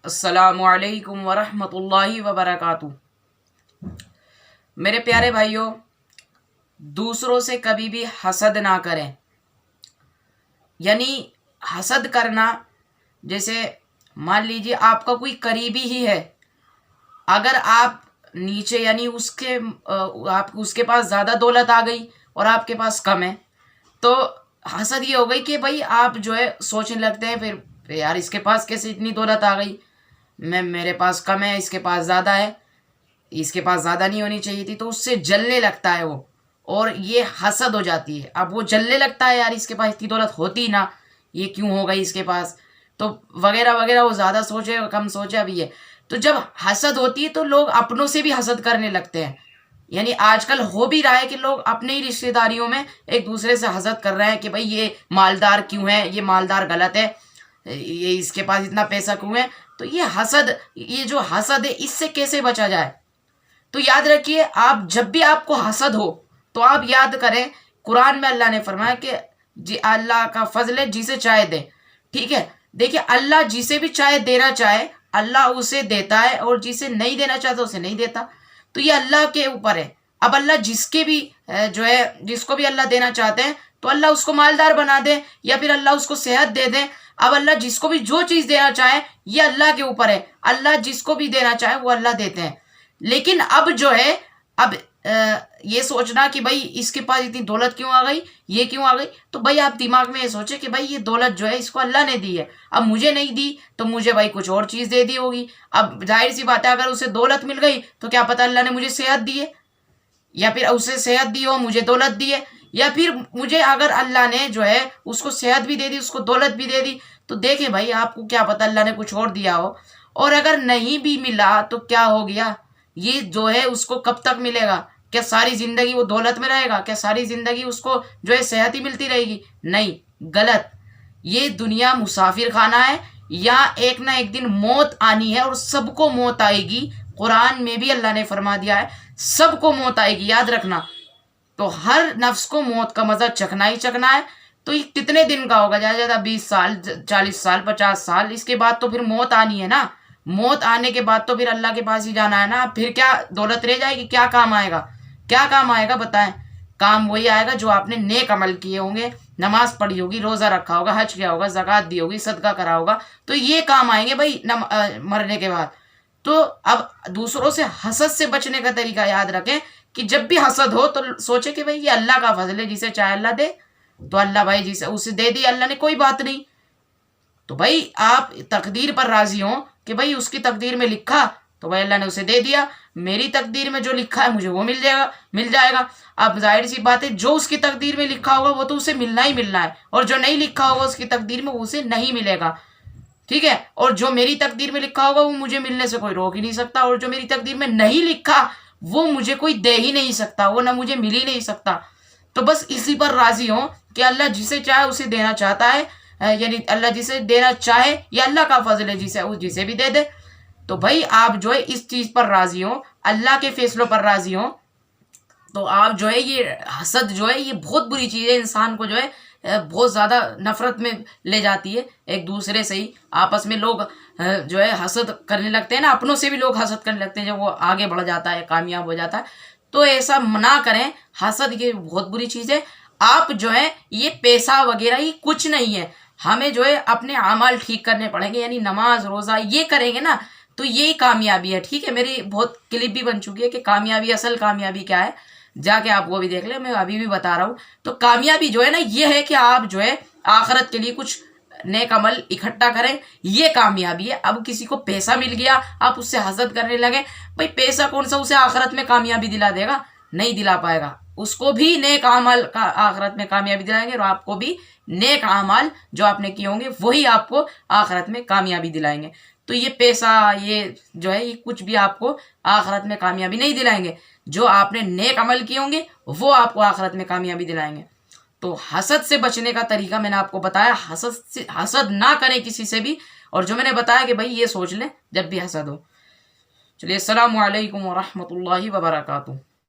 السلام علیکم ورحمۃ اللہ وبرکاتہ۔ میرے پیارے بھائیوں، دوسروں سے کبھی بھی حسد نہ کریں۔ یعنی حسد کرنا، جیسے مان لیجیے آپ کا کوئی قریبی ہی ہے، اگر آپ نیچے یعنی اس کے پاس زیادہ دولت آ گئی اور آپ کے پاس کم ہے، تو حسد یہ ہو گئی کہ بھائی آپ جو ہے سوچنے لگتے ہیں پھر یار اس کے پاس کیسے اتنی دولت آ گئی، میرے پاس کم ہے، اس کے پاس زیادہ ہے، اس کے پاس زیادہ نہیں ہونی چاہیے تھی، تو اس سے جلنے لگتا ہے وہ، اور یہ حسد ہو جاتی ہے۔ اب وہ جلنے لگتا ہے یار اس کے پاس اتنی دولت ہوتی نا، یہ کیوں ہو گئی اس کے پاس، تو وغیرہ وغیرہ، وہ زیادہ سوچے کم سوچے۔ اب یہ تو جب حسد ہوتی ہے تو لوگ اپنوں سے بھی حسد کرنے لگتے ہیں۔ یعنی آج کل ہو بھی رہا ہے کہ لوگ اپنی ہی رشتہ داریوں میں ایک دوسرے سے حسد کر رہے ہیں کہ بھائی یہ مالدار کیوں ہے، یہ مالدار غلط ہے، یہ اس کے پاس اتنا پیسہ کیوں ہے۔ تو یہ جو حسد ہے، اس سے کیسے بچا جائے؟ تو یاد رکھیے، آپ جب بھی آپ کو حسد ہو تو آپ یاد کریں، قرآن میں اللہ نے فرمایا کہ جی اللہ کا فضل ہے جسے چاہے دے، ٹھیک ہے۔ دیکھیے، اللہ جسے بھی چاہے دینا چاہے اللہ اسے دیتا ہے، اور جسے نہیں دینا چاہتا اسے نہیں دیتا۔ تو یہ اللہ کے اوپر ہے۔ اب اللہ جس کو بھی اللہ دینا چاہتے ہیں تو اللہ اس کو مالدار بنا دے، یا پھر اللہ اس کو صحت دے دے۔ اب اللہ جس کو بھی جو چیز دینا چاہے یہ اللہ کے اوپر ہے، اللہ جس کو بھی دینا چاہے وہ اللہ دیتے ہیں۔ لیکن اب جو ہے، اب یہ سوچنا کہ بھائی اس کے پاس اتنی دولت کیوں آ گئی، یہ کیوں آ گئی، تو بھائی آپ دماغ میں یہ سوچے کہ بھائی یہ دولت جو ہے اس کو اللہ نے دی ہے، اب مجھے نہیں دی تو مجھے بھائی کچھ اور چیز دے دی ہوگی۔ اب ظاہر سی بات ہے، اگر اسے دولت مل گئی تو کیا پتہ اللہ نے مجھے صحت دی ہے، یا پھر اسے صحت دی ہو مجھے دولت دی ہے، یا پھر مجھے اگر اللہ نے جو ہے اس کو صحت بھی دے دی، اس کو دولت بھی دے دی، تو دیکھیں بھائی آپ کو کیا پتہ اللہ نے کچھ اور دیا ہو۔ اور اگر نہیں بھی ملا تو کیا ہو گیا، یہ جو ہے اس کو کب تک ملے گا؟ کیا ساری زندگی وہ دولت میں رہے گا؟ کیا ساری زندگی اس کو جو ہے صحت ہی ملتی رہے گی؟ نہیں، غلط۔ یہ دنیا مسافر خانہ ہے، یہاں ایک نہ ایک دن موت آنی ہے، اور سب کو موت آئے گی۔ قرآن میں بھی اللہ نے فرما دیا ہے سب کو موت آئے گی، یاد رکھنا۔ تو ہر نفس کو موت کا مزہ چکھنا ہی چکھنا ہے۔ تو یہ کتنے دن کا ہوگا؟ زیادہ زیادہ 20 سال، 40 سال، 50 سال، اس کے بعد تو پھر موت آنی ہے نا۔ موت آنے کے بعد تو پھر اللہ کے پاس ہی جانا ہے نا۔ پھر کیا دولت رہ جائے گی؟ کیا کام آئے گا؟ کیا کام آئے گا بتائیں؟ کام وہی آئے گا جو آپ نے نیک عمل کیے ہوں گے، نماز پڑھی ہوگی، روزہ رکھا ہوگا، حج کیا ہوگا، زکوٰۃ دی ہوگی، صدقہ کرا ہوگا، تو یہ کام آئیں گے بھائی مرنے کے بعد۔ تو اب دوسروں سے حسد سے بچنے کا طریقہ یاد رکھیں کہ جب بھی حسد ہو تو سوچے کہ بھائی یہ اللہ کا فضل ہے، جسے چاہے اللہ دے، تو اللہ بھائی جسے اسے دے دی اللہ نے، کوئی بات نہیں۔ تو بھائی آپ تقدیر پر راضی ہوں کہ بھائی اس کی تقدیر میں لکھا تو بھائی اللہ نے اسے دے دیا، میری تقدیر میں جو لکھا ہے مجھے وہ مل جائے گا۔ اب ظاہر سی بات ہے، جو اس کی تقدیر میں لکھا ہوگا وہ تو اسے ملنا ہی ملنا ہے، اور جو نہیں لکھا ہوگا اس کی تقدیر میں وہ اسے نہیں ملے گا، ٹھیک ہے۔ اور جو میری تقدیر میں لکھا ہوگا وہ مجھے ملنے سے کوئی روک ہی نہیں سکتا، اور جو میری تقدیر میں نہیں لکھا وہ مجھے کوئی دے ہی نہیں سکتا، وہ نہ مجھے مل ہی نہیں سکتا۔ تو بس اسی پر راضی ہوں کہ اللہ جسے چاہے اسے دینا چاہتا ہے، یعنی اللہ جسے دینا چاہے یہ اللہ کا فضل ہے، جسے بھی دے دے۔ تو بھائی آپ جو ہے اس چیز پر راضی ہوں، اللہ کے فیصلوں پر راضی ہوں، تو آپ جو ہے یہ حسد جو ہے یہ بہت بری چیز ہے، انسان کو جو ہے بہت زیادہ نفرت میں لے جاتی ہے۔ ایک دوسرے سے ہی آپس میں لوگ جو ہے حسد کرنے لگتے ہیں نا، اپنوں سے بھی لوگ حسد کرنے لگتے ہیں جب وہ آگے بڑھ جاتا ہے، کامیاب ہو جاتا ہے۔ تو ایسا نہ کریں، حسد یہ بہت بری چیز ہے۔ آپ جو ہے یہ پیسہ وغیرہ ہی کچھ نہیں ہے، ہمیں جو ہے اپنے اعمال ٹھیک کرنے پڑیں گے، یعنی نماز روزہ یہ کریں گے نا تو یہی کامیابی ہے، ٹھیک ہے۔ میری بہت کلپ بھی بن چکی ہے کہ کامیابی، اصل کامیابی کیا ہے، جا کے آپ وہ بھی دیکھ لیں، میں ابھی بھی بتا رہا ہوں۔ تو کامیابی جو ہے نا یہ ہے کہ آپ جو ہے آخرت کے لیے کچھ نیک عمل اکٹھا کریں، یہ کامیابی ہے۔ اب کسی کو پیسہ مل گیا آپ اس سے حسد کرنے لگے، بھائی پیسہ کون سا اسے آخرت میں کامیابی دلا دے گا؟ نہیں دلا پائے گا۔ اس کو بھی نیک اعمال کا آخرت میں کامیابی دلائیں گے، اور آپ کو بھی نیک اعمال جو آپ نے کیے ہوں گے وہی آپ کو آخرت میں کامیابی دلائیں گے۔ تو یہ پیسہ یہ جو ہے یہ کچھ بھی آپ کو آخرت میں کامیابی نہیں دلائیں گے، جو آپ نے نیک عمل کیے ہوں گے وہ آپ کو آخرت میں کامیابی دلائیں گے۔ تو حسد سے بچنے کا طریقہ میں نے آپ کو بتایا، حسد نہ کریں کسی سے بھی، اور جو میں نے بتایا کہ بھائی یہ سوچ لیں جب بھی حسد ہو۔ چلیے، السلام علیکم ورحمۃ اللہ وبرکاتہ۔